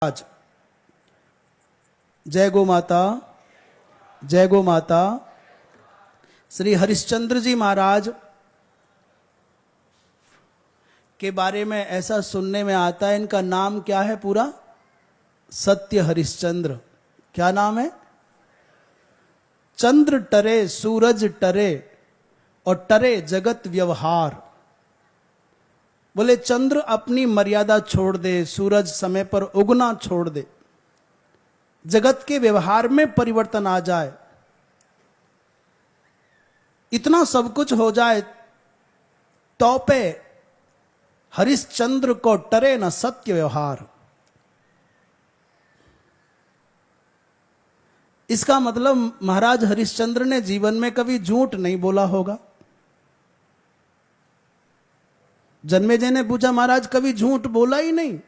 आज जय गो माता, जय गो माता। श्री हरिश्चंद्र जी महाराज के बारे में ऐसा सुनने में आता है, इनका नाम क्या है पूरा? सत्य हरिश्चंद्र। क्या नाम है? चंद्र टरे, सूरज टरे और टरे जगत व्यवहार। बोले चंद्र अपनी मर्यादा छोड़ दे, सूरज समय पर उगना छोड़ दे, जगत के व्यवहार में परिवर्तन आ जाए, इतना सब कुछ हो जाए तो पे हरिश्चंद्र को टरे न सत्य व्यवहार। इसका मतलब महाराज हरिश्चंद्र ने जीवन में कभी झूठ नहीं बोला होगा। जन्मेजय ने पूछा, महाराज कभी झूठ बोला ही नहीं?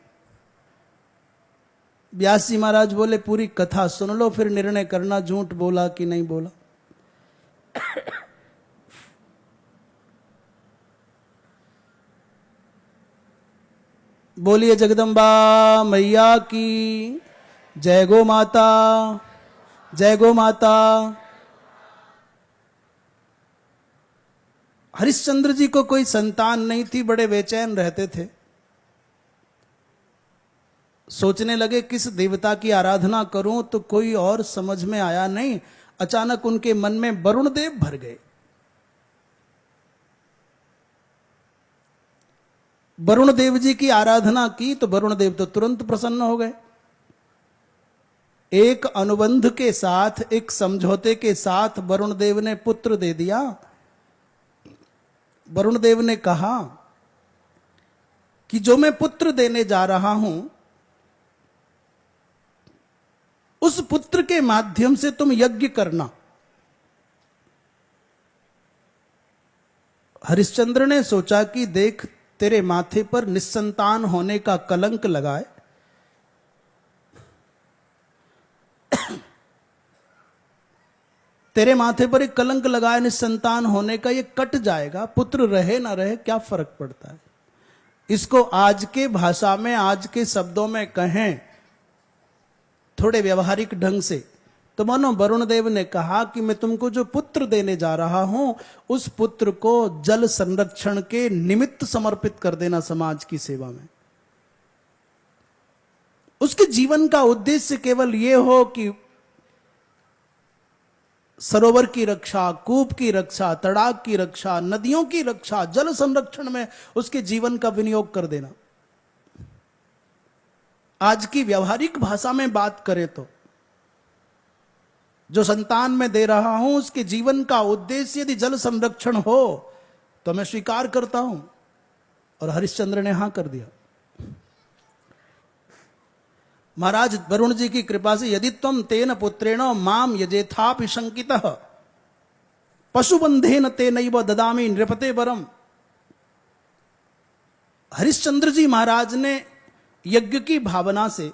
व्यास जी महाराज बोले, पूरी कथा सुन लो फिर निर्णय करना झूठ बोला कि नहीं बोला। बोलिए जगदम्बा मैया की जय गो माता, जय गो माता। हरिश्चंद्र जी को कोई संतान नहीं थी, बड़े बेचैन रहते थे। सोचने लगे किस देवता की आराधना करूं, तो कोई और समझ में आया नहीं। अचानक उनके मन में वरुण देव भर गए। वरुण देव जी की आराधना की तो वरुण देव तो तुरंत प्रसन्न हो गए। एक अनुबंध के साथ, एक समझौते के साथ वरुण देव ने पुत्र दे दिया। वरुण देव ने कहा कि जो मैं पुत्र देने जा रहा हूं, उस पुत्र के माध्यम से तुम यज्ञ करना। हरिश्चंद्र ने सोचा कि देख, तेरे माथे पर निस्संतान होने का कलंक लगाए, तेरे माथे पर एक कलंक लगाए निस्संतान होने का, ये कट जाएगा। पुत्र रहे ना रहे क्या फर्क पड़ता है। इसको आज के भाषा में, आज के शब्दों में कहें थोड़े व्यवहारिक ढंग से, तो मानो वरुण देव ने कहा कि मैं तुमको जो पुत्र देने जा रहा हूं, उस पुत्र को जल संरक्षण के निमित्त समर्पित कर देना समाज की सेवा में। उसके जीवन का उद्देश्य केवल यह हो कि सरोवर की रक्षा, कूप की रक्षा, तड़ाग की रक्षा, नदियों की रक्षा, जल संरक्षण में उसके जीवन का विनियोग कर देना। आज की व्यवहारिक भाषा में बात करें तो जो संतान में दे रहा हूं, उसके जीवन का उद्देश्य यदि जल संरक्षण हो तो मैं स्वीकार करता हूं। और हरिश्चंद्र ने हां कर दिया। महाराज वरुण जी की कृपा से, यदि तुम तेन पुत्रेण माम यजेथापि शंकितः पशुबंधेन तेनैव ददामि नृपते वरम। हरिश्चंद्र जी महाराज ने यज्ञ की भावना से,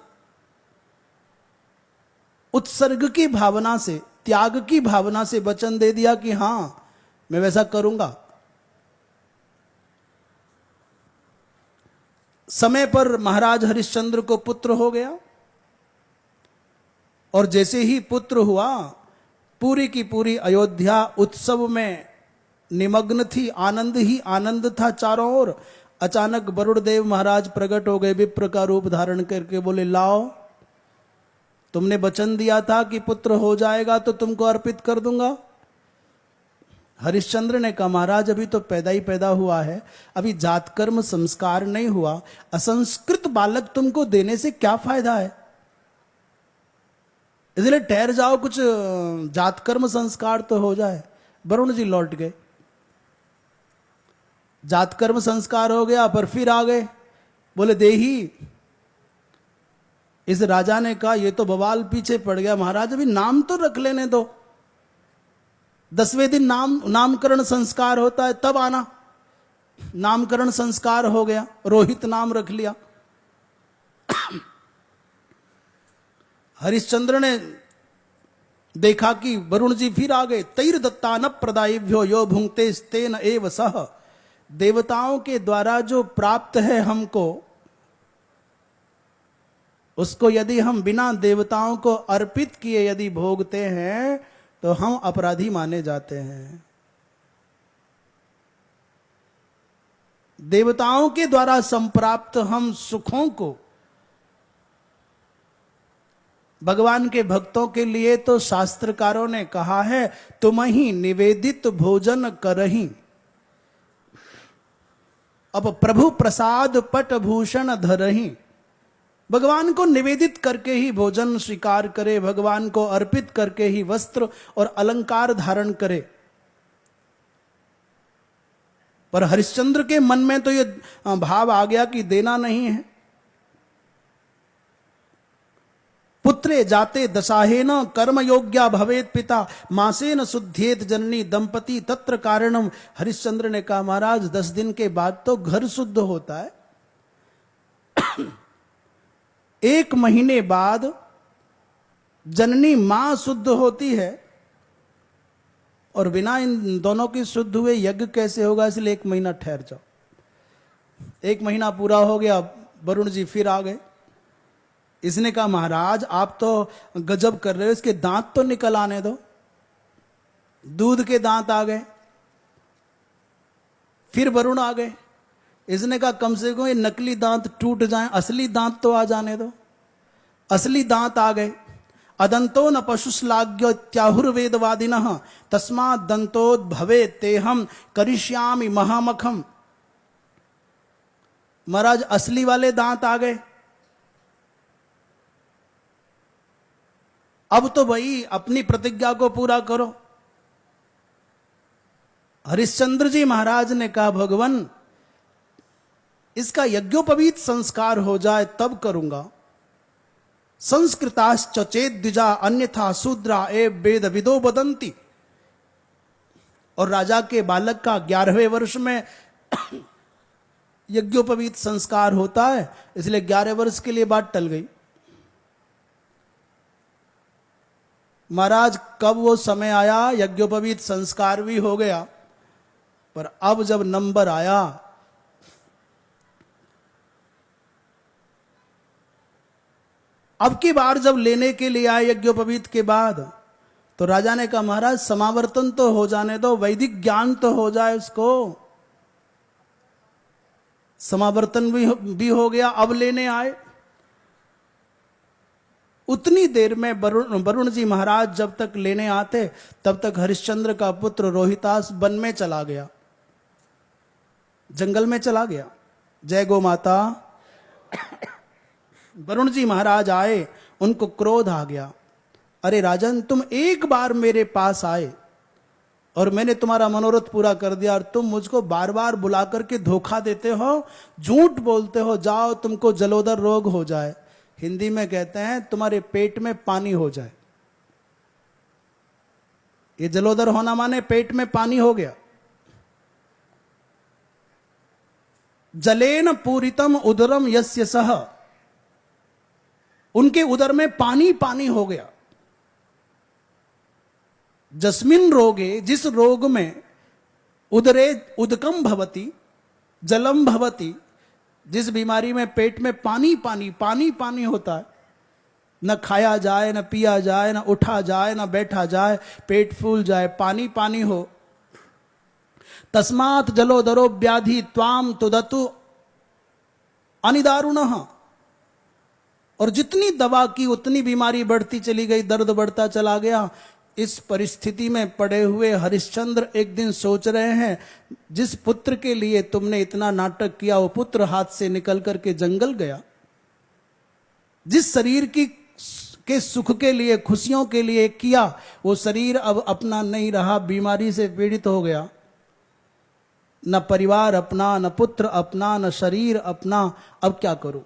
उत्सर्ग की भावना से, त्याग की भावना से वचन दे दिया कि हां मैं वैसा करूंगा। समय पर महाराज हरिश्चंद्र को पुत्र हो गया और जैसे ही पुत्र हुआ, पूरी की पूरी अयोध्या उत्सव में निमग्न थी। आनंद ही आनंद था चारों ओर। अचानक वरुण देव महाराज प्रकट हो गए, विप्र का रूप धारण करके बोले, लाओ, तुमने वचन दिया था कि पुत्र हो जाएगा तो तुमको अर्पित कर दूंगा। हरिश्चंद्र ने कहा, महाराज अभी तो पैदा ही पैदा हुआ है, अभी जातकर्म संस्कार नहीं हुआ, असंस्कृत बालक तुमको देने से क्या फायदा है, इसलिए ठहर जाओ, कुछ जातकर्म संस्कार तो हो जाए। वरुण जी लौट गए, जातकर्म संस्कार हो गया, पर फिर आ गए, बोले देही। इस राजा ने कहा, ये तो बवाल पीछे पड़ गया, महाराज अभी नाम तो रख लेने दो, 10वें दिन नामकरण संस्कार होता है, तब आना। नामकरण संस्कार हो गया, रोहित नाम रख लिया। हरिश्चंद्र ने देखा कि वरुण जी फिर आ गए। तैर दत्तान प्रदायभ्यो यो भुंक्ते तेन एव सह। देवताओं के द्वारा जो प्राप्त है हमको, उसको यदि हम बिना देवताओं को अर्पित किए यदि भोगते हैं तो हम अपराधी माने जाते हैं। देवताओं के द्वारा संप्राप्त हम सुखों को भगवान के भक्तों के लिए तो शास्त्रकारों ने कहा है, तुम ही निवेदित भोजन करही, अब प्रभु प्रसाद पट भूषण धरही। भगवान को निवेदित करके ही भोजन स्वीकार करे, भगवान को अर्पित करके ही वस्त्र और अलंकार धारण करे। पर हरिश्चंद्र के मन में तो ये भाव आ गया कि देना नहीं है। पुत्रे जाते दशाहेन कर्म योग्या भवेत पिता मासेन शुद्धेत जननी दंपति तत्र कारणम। हरिश्चंद्र ने कहा, महाराज 10 दिन के बाद तो घर शुद्ध होता है, 1 महीने बाद जननी मां शुद्ध होती है, और बिना इन दोनों की शुद्ध हुए यज्ञ कैसे होगा, इसलिए 1 महीना ठहर जाओ। 1 महीना पूरा हो गया, वरुण जी फिर आ गए। इसने कहा, महाराज आप तो गजब कर रहे हो, इसके दांत तो निकल आने दो। दूध के दांत आ गए। फिर वरुण आ गए। इसने कहा, कम से कम ये नकली दांत टूट जाएं, असली दांत तो आ जाने दो। असली दांत आ गए। अदंतो न पशुश्लाघ्य त्याहुर्वेदवादिनः तस्मात् दंतोद्भवे तेहम करिष्यामि महामखम। महाराज असली वाले दांत आ गए। अब तो भाई अपनी प्रतिज्ञा को पूरा करो। हरिश्चंद्र जी महाराज ने कहा, भगवान इसका यज्ञोपवीत संस्कार हो जाए तब करूंगा। संस्कृताश्च चेत द्विजा अन्यथा शूद्रा ए वेद विदो बदंती। और राजा के बालक का 11वें वर्ष में यज्ञोपवीत संस्कार होता है, इसलिए 11 वर्ष के लिए बात टल गई। महाराज कब वो समय आया, यज्ञोपवीत संस्कार भी हो गया, पर अब जब नंबर आया, अब की बार जब लेने के लिए आए यज्ञोपवीत के बाद, तो राजा ने कहा, महाराज समावर्तन तो हो जाने दो, वैदिक ज्ञान तो हो जाए उसको। समावर्तन भी हो गया, अब लेने आए। उतनी देर में वरुण जी महाराज जब तक लेने आते, तब तक हरिश्चंद्र का पुत्र रोहितास वन में चला गया, जंगल में चला गया। जय गो माता। वरुण जी महाराज आए, उनको क्रोध आ गया। अरे राजन, तुम एक बार मेरे पास आए और मैंने तुम्हारा मनोरथ पूरा कर दिया, और तुम मुझको बार बार बुला करके धोखा देते हो, झूठ बोलते हो, जाओ तुमको जलोदर रोग हो जाए। हिंदी में कहते हैं तुम्हारे पेट में पानी हो जाए। ये जलोदर होना माने पेट में पानी हो गया। जलेन पूरितम उदरम यस्य सह, उनके उदर में पानी पानी हो गया। जस्मिन रोगे, जिस रोग में उदरे उदकम भवती जलम भवती, जिस बीमारी में पेट में पानी पानी पानी पानी होता है, न खाया जाए, न पिया जाए, न उठा जाए, न बैठा जाए, पेट फूल जाए, पानी पानी हो। तस्मात् जलोदरो व्याधि त्वाम तुदतु अनिदारुणः। और जितनी दवा की उतनी बीमारी बढ़ती चली गई, दर्द बढ़ता चला गया। इस परिस्थिति में पड़े हुए हरिश्चंद्र एक दिन सोच रहे हैं, जिस पुत्र के लिए तुमने इतना नाटक किया, वो पुत्र हाथ से निकल करके जंगल गया। जिस शरीर के सुख के लिए, खुशियों के लिए किया, वो शरीर अब अपना नहीं रहा, बीमारी से पीड़ित हो गया। न परिवार अपना, न पुत्र अपना, न शरीर अपना। अब क्या करूं?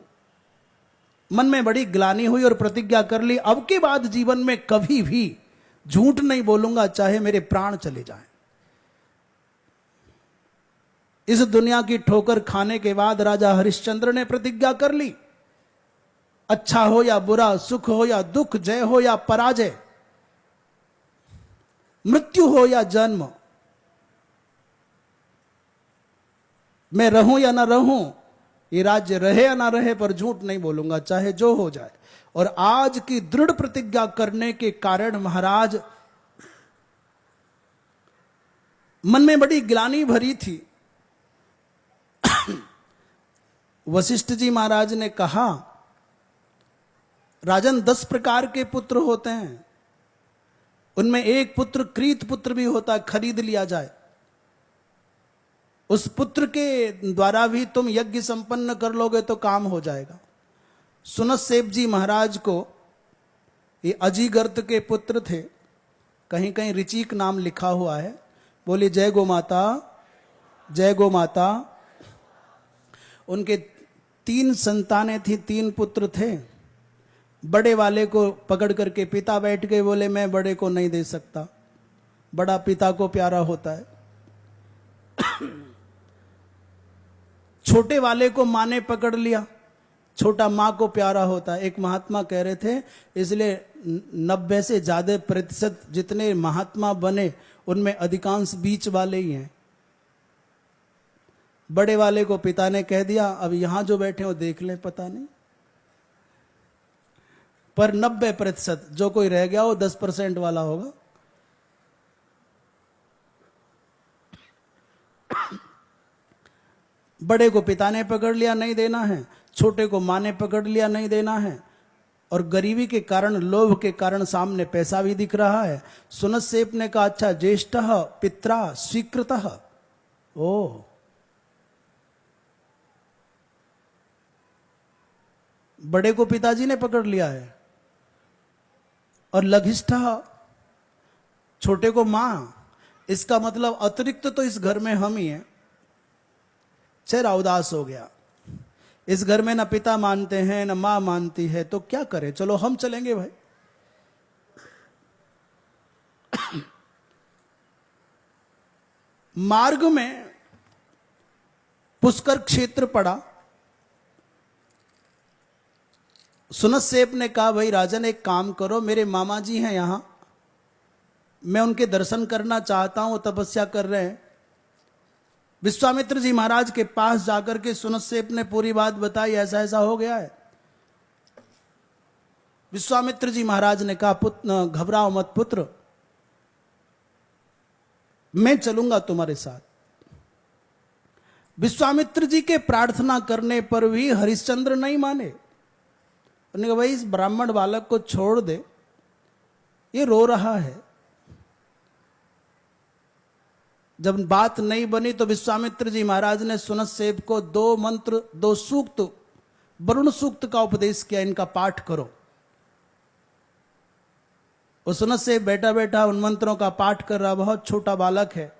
मन में बड़ी ग्लानि हुई और प्रतिज्ञा कर ली, अब के बाद जीवन में कभी भी झूठ नहीं बोलूंगा, चाहे मेरे प्राण चले जाएं। इस दुनिया की ठोकर खाने के बाद राजा हरिश्चंद्र ने प्रतिज्ञा कर ली, अच्छा हो या बुरा, सुख हो या दुख, जय हो या पराजय, मृत्यु हो या जन्म, मैं रहूं या ना रहूं, ये राज्य रहे या ना रहे, पर झूठ नहीं बोलूंगा, चाहे जो हो जाए। और आज की दृढ़ प्रतिज्ञा करने के कारण महाराज मन में बड़ी ग्लानि भरी थी। वशिष्ठ जी महाराज ने कहा, राजन 10 प्रकार के पुत्र होते हैं, उनमें एक पुत्र कृत पुत्र भी होता है, खरीद लिया जाए, उस पुत्र के द्वारा भी तुम यज्ञ संपन्न कर लोगे तो काम हो जाएगा। सुनसेब जी महाराज को ये अजीगर्त के पुत्र थे, कहीं कहीं ऋचिक नाम लिखा हुआ है। बोले जय गो माता, जय गो माता। उनके 3 संतानें थी, 3 पुत्र थे। बड़े वाले को पकड़ करके पिता बैठ गए, बोले मैं बड़े को नहीं दे सकता, बड़ा पिता को प्यारा होता है। छोटे वाले को माँ ने पकड़ लिया, छोटा माँ को प्यारा होता है। एक महात्मा कह रहे थे, इसलिए 90 से ज्यादा प्रतिशत जितने महात्मा बने उनमें अधिकांश बीच वाले ही हैं। बड़े वाले को पिता ने कह दिया, अब यहां जो बैठे हो देख ले, पता नहीं, पर 90% जो कोई रह गया वो 10% वाला होगा। बड़े को पिता ने पकड़ लिया, नहीं देना है, छोटे को माँ ने पकड़ लिया, नहीं देना है, और गरीबी के कारण, लोभ के कारण सामने पैसा भी दिख रहा है। सुनसेप ने कहा, अच्छा ज्येष्ठः पित्रा स्वीकृतः। ओ बड़े को पिताजी ने पकड़ लिया है, और लघिष्ठः छोटे को मां। इसका मतलब अतिरिक्त तो इस घर में हम ही हैं। चेहरा उदास हो गया, इस घर में ना पिता मानते हैं ना मां मानती है, तो क्या करें, चलो हम चलेंगे भाई। मार्ग में पुष्कर क्षेत्र पड़ा। सुनसेप ने कहा, भाई राजन एक काम करो, मेरे मामा जी हैं यहां, मैं उनके दर्शन करना चाहता हूं, वो तपस्या कर रहे हैं। विश्वामित्र जी महाराज के पास जाकर के सुनसेप ने पूरी बात बताई, ऐसा ऐसा हो गया है। विश्वामित्र जी महाराज ने कहा, पुत्र घबराओ मत पुत्र, मैं चलूंगा तुम्हारे साथ। विश्वामित्र जी के प्रार्थना करने पर भी हरिश्चंद्र नहीं माने। उन्होंने कहा, भाई इस ब्राह्मण बालक को छोड़ दे, ये रो रहा है। जब बात नहीं बनी तो विश्वामित्र जी महाराज ने सुनसेप को 2 मंत्र, 2 सूक्त, वरुण सूक्त का उपदेश किया, इनका पाठ करो। वो सुनसेप बैठा बैठा उन मंत्रों का पाठ कर रहा, बहुत छोटा बालक है,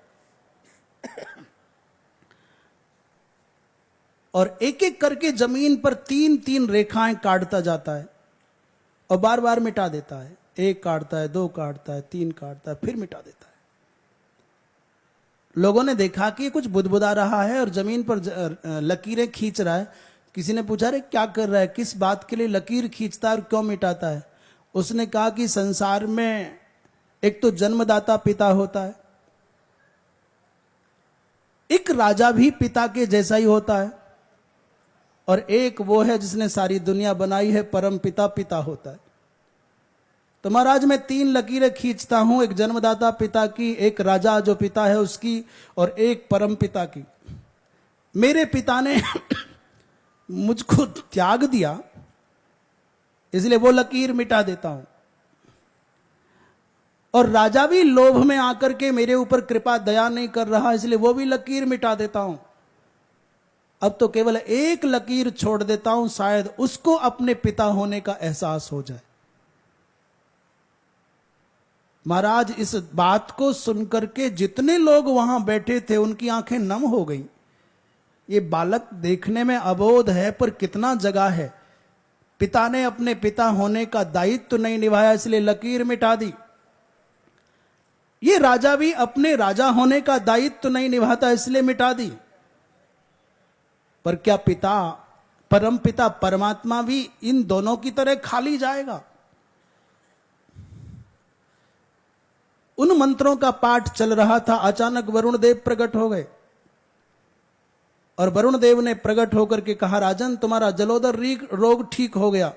और एक एक करके जमीन पर 3-3 रेखाएं काटता जाता है और बार बार मिटा देता है। 1 काटता है, 2 काटता है, 3 काटता है, फिर मिटा देता है। लोगों ने देखा कि ये कुछ बुदबुदा रहा है और जमीन पर लकीरें खींच रहा है। किसी ने पूछा, रे क्या कर रहा है, किस बात के लिए लकीर खींचता है और क्यों मिटाता है? उसने कहा कि संसार में एक तो जन्मदाता पिता होता है, एक राजा भी पिता के जैसा ही होता है, और एक वो है जिसने सारी दुनिया बनाई है, परम पिता पिता होता है। तो महाराज मैं 3 लकीरें खींचता हूं, एक जन्मदाता पिता की, एक राजा जो पिता है उसकी, और एक परम पिता की। मेरे पिता ने मुझको त्याग दिया, इसलिए वो लकीर मिटा देता हूं, और राजा भी लोभ में आकर के मेरे ऊपर कृपा दया नहीं कर रहा, इसलिए वो भी लकीर मिटा देता हूं। अब तो केवल एक लकीर छोड़ देता हूं, शायद उसको अपने पिता होने का एहसास हो जाए। महाराज इस बात को सुनकर के जितने लोग वहां बैठे थे उनकी आंखें नम हो गईं। ये बालक देखने में अबोध है, पर कितना जगा है। पिता ने अपने पिता होने का दायित्व नहीं निभाया, इसलिए लकीर मिटा दी। ये राजा भी अपने राजा होने का दायित्व नहीं निभाता, इसलिए मिटा दी। पर क्या पिता, परम पिता परमात्मा भी इन दोनों की तरह खाली जाएगा? उन मंत्रों का पाठ चल रहा था, अचानक वरुण देव प्रकट हो गए, और वरुण देव ने प्रकट होकर के कहा, राजन तुम्हारा जलोदर रोग ठीक हो गया।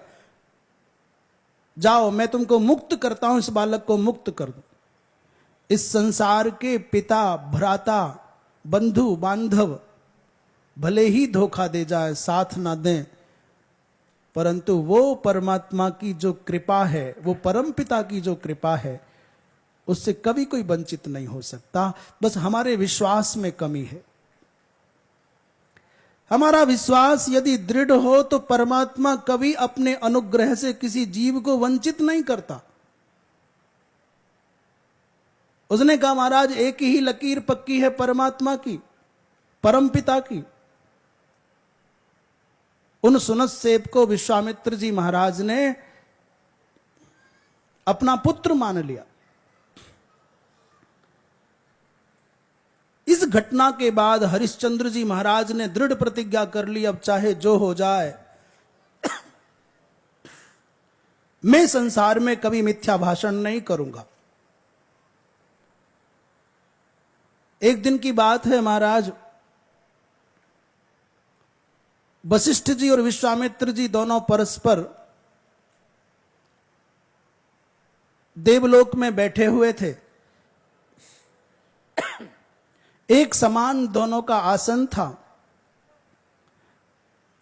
जाओ मैं तुमको मुक्त करता हूं, इस बालक को मुक्त कर दो। इस संसार के पिता भ्राता बंधु बांधव भले ही धोखा दे जाए, साथ ना दें, परंतु वो परमात्मा की जो कृपा है, वो परम पिता की जो कृपा है, उससे कभी कोई वंचित नहीं हो सकता। बस हमारे विश्वास में कमी है। हमारा विश्वास यदि दृढ़ हो तो परमात्मा कभी अपने अनुग्रह से किसी जीव को वंचित नहीं करता। उसने कहा महाराज एक ही लकीर पक्की है परमात्मा की, परमपिता की। उन सुनत सेब को विश्वामित्र जी महाराज ने अपना पुत्र मान लिया। इस घटना के बाद हरिश्चंद्र जी महाराज ने दृढ़ प्रतिज्ञा कर ली, अब चाहे जो हो जाए मैं संसार में कभी मिथ्या भाषण नहीं करूंगा। एक दिन की बात है महाराज, वशिष्ठ जी और विश्वामित्र जी दोनों परस्पर देवलोक में बैठे हुए थे। एक समान दोनों का आसन था,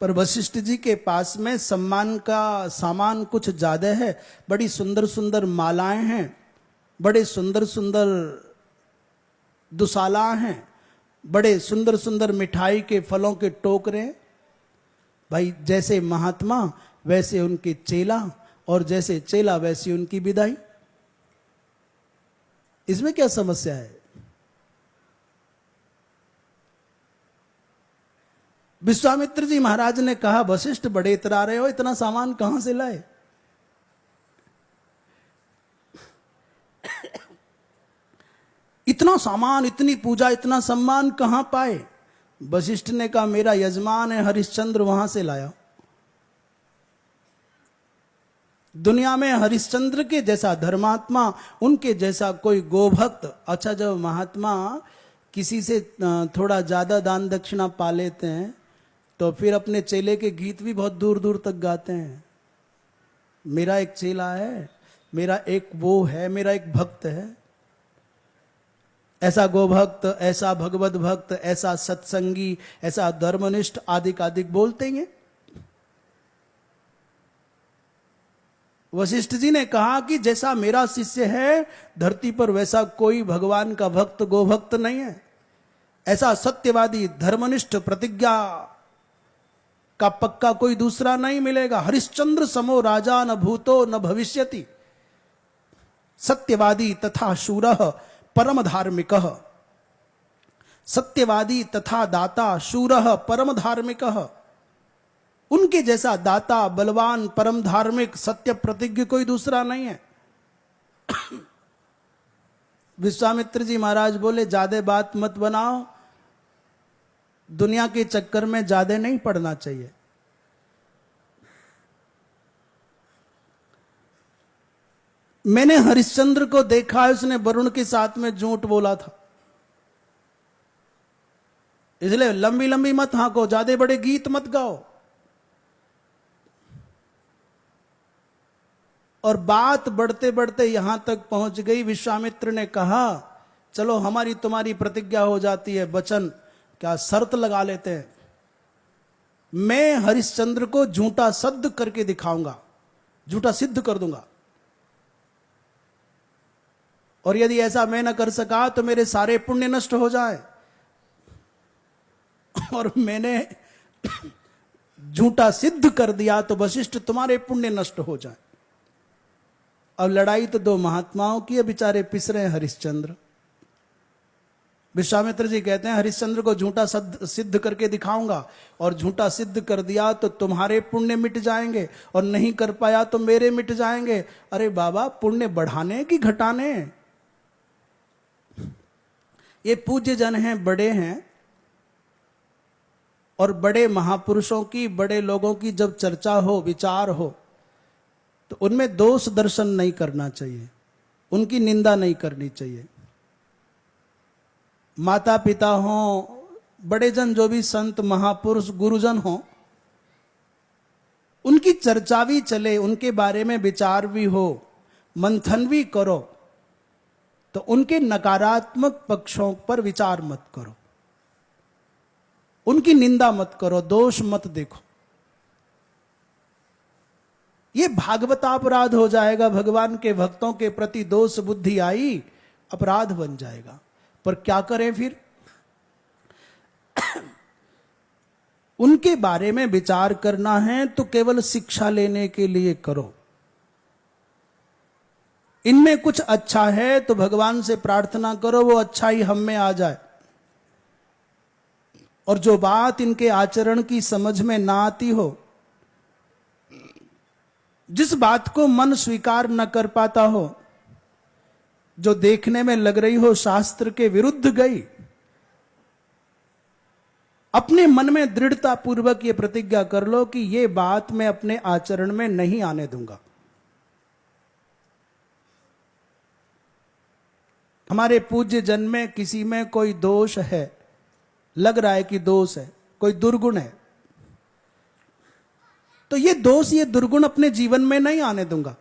पर वशिष्ठ जी के पास में सम्मान का सामान कुछ ज्यादा है। बड़ी सुंदर सुंदर मालाएं हैं, बड़े सुंदर सुंदर दुसाला हैं, बड़े सुंदर सुंदर मिठाई के फलों के टोकरे। भाई जैसे महात्मा वैसे उनके चेला, और जैसे चेला वैसी उनकी विदाई। इसमें क्या समस्या है? विश्वामित्र जी महाराज ने कहा वशिष्ठ बड़े इतरा रहे हो, इतना सामान कहां से लाए? इतना सामान, इतनी पूजा, इतना सम्मान कहां पाए? वशिष्ठ ने कहा मेरा यजमान है हरिश्चंद्र, वहां से लाया। दुनिया में हरिश्चंद्र के जैसा धर्मात्मा, उनके जैसा कोई गोभक्त। अच्छा, जब महात्मा किसी से थोड़ा ज्यादा दान दक्षिणा पा लेते हैं तो फिर अपने चेले के गीत भी बहुत दूर दूर तक गाते हैं। मेरा एक चेला है, मेरा एक वो है, मेरा एक भक्त है, ऐसा गोभक्त, ऐसा भगवत भक्त, ऐसा सत्संगी, ऐसा धर्मनिष्ठ, आदिक आदिक बोलते हैं। वशिष्ठ जी ने कहा कि जैसा मेरा शिष्य है धरती पर, वैसा कोई भगवान का भक्त गोभक्त नहीं है। ऐसा सत्यवादी, धर्मनिष्ठ, प्रतिज्ञा का पक्का कोई दूसरा नहीं मिलेगा। हरिश्चंद्र समो राजा न भूतो न भविष्यति, सत्यवादी तथा शूरः परम धार्मिकः। सत्यवादी तथा दाता शूरः परम धार्मिकः। उनके जैसा दाता, बलवान, परम धार्मिक, सत्य प्रतिज्ञ कोई दूसरा नहीं है। विश्वामित्र जी महाराज बोले ज्यादा बात मत बनाओ, दुनिया के चक्कर में ज्यादा नहीं पड़ना चाहिए। मैंने हरिश्चंद्र को देखा है, उसने वरुण के साथ में झूठ बोला था, इसलिए लंबी लंबी मत हांको, ज्यादा बड़े गीत मत गाओ। और बात बढ़ते बढ़ते यहां तक पहुंच गई, विश्वामित्र ने कहा चलो हमारी तुम्हारी प्रतिज्ञा हो जाती है, वचन क्या शर्त लगा लेते हैं। मैं हरिश्चंद्र को झूठा सिद्ध करके दिखाऊंगा, झूठा सिद्ध कर दूंगा, और यदि ऐसा मैं न कर सका तो मेरे सारे पुण्य नष्ट हो जाए। और मैंने झूठा सिद्ध कर दिया तो वशिष्ठ तुम्हारे पुण्य नष्ट हो जाए। अब लड़ाई तो दो महात्माओं की है, बेचारे पिस रहे हैं हरिश्चंद्र। विश्वामित्र जी कहते हैं हरिश्चंद्र को झूठा सिद्ध करके दिखाऊंगा, और झूठा सिद्ध कर दिया तो तुम्हारे पुण्य मिट जाएंगे, और नहीं कर पाया तो मेरे मिट जाएंगे। अरे बाबा, पुण्य बढ़ाने कि घटाने? ये पूज्य जन हैं, बड़े हैं, और बड़े महापुरुषों की, बड़े लोगों की जब चर्चा हो, विचार हो, तो उनमें दोष दर्शन नहीं करना चाहिए, उनकी निंदा नहीं करनी चाहिए। माता पिता हो, बड़े जन जो भी संत महापुरुष गुरुजन हो, उनकी चर्चा भी चले, उनके बारे में विचार भी हो, मंथन भी करो, तो उनके नकारात्मक पक्षों पर विचार मत करो, उनकी निंदा मत करो, दोष मत देखो। ये भागवतापराध हो जाएगा। भगवान के भक्तों के प्रति दोष बुद्धि आई, अपराध बन जाएगा। पर क्या करें फिर? उनके बारे में विचार करना है तो केवल शिक्षा लेने के लिए करो। इनमें कुछ अच्छा है तो भगवान से प्रार्थना करो वो अच्छाई हम में आ जाए, और जो बात इनके आचरण की समझ में ना आती हो, जिस बात को मन स्वीकार न कर पाता हो, जो देखने में लग रही हो शास्त्र के विरुद्ध गई, अपने मन में दृढ़ता पूर्वक ये प्रतिज्ञा कर लो कि ये बात मैं अपने आचरण में नहीं आने दूंगा। हमारे पूज्य जन में किसी में कोई दोष है, लग रहा है कि दोष है, कोई दुर्गुण है, तो ये दोष, ये दुर्गुण अपने जीवन में नहीं आने दूंगा।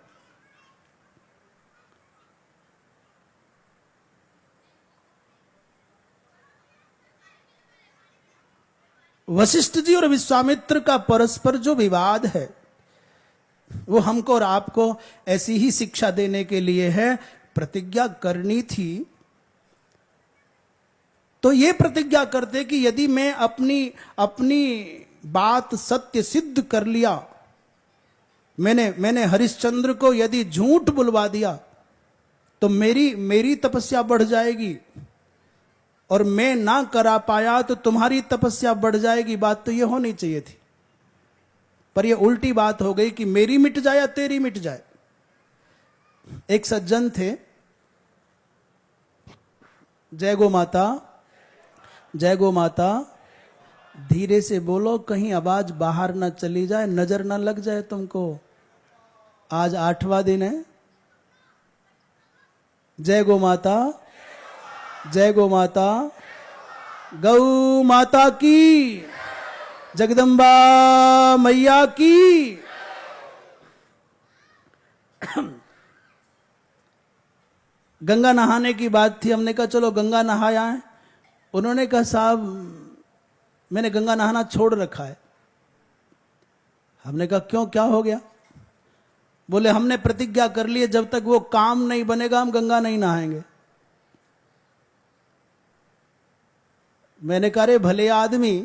वशिष्ठ जी और विश्वामित्र का परस्पर जो विवाद है वो हमको और आपको ऐसी ही शिक्षा देने के लिए है। प्रतिज्ञा करनी थी तो ये प्रतिज्ञा करते कि यदि मैं अपनी बात सत्य सिद्ध कर लिया, मैंने हरिश्चंद्र को यदि झूठ बुलवा दिया तो मेरी तपस्या बढ़ जाएगी, और मैं ना करा पाया तो तुम्हारी तपस्या बढ़ जाएगी। बात तो ये होनी चाहिए थी, पर ये उल्टी बात हो गई कि मेरी मिट जाए या तेरी मिट जाए। एक सज्जन थे, जय गो माता, जय गो माता, धीरे से बोलो कहीं आवाज बाहर ना चली जाए, नजर ना लग जाए तुमको। आज 8वां दिन है। जय गो माता, जय गो माता, गौ माता की, जगदम्बा मैया की। गंगा नहाने की बात थी, हमने कहा चलो गंगा नहाया है। उन्होंने कहा साहब मैंने गंगा नहाना छोड़ रखा है। हमने कहा क्यों, क्या हो गया? बोले हमने प्रतिज्ञा कर ली है जब तक वो काम नहीं बनेगा हम गंगा नहीं नहाएंगे। मैंने कहा रे भले आदमी,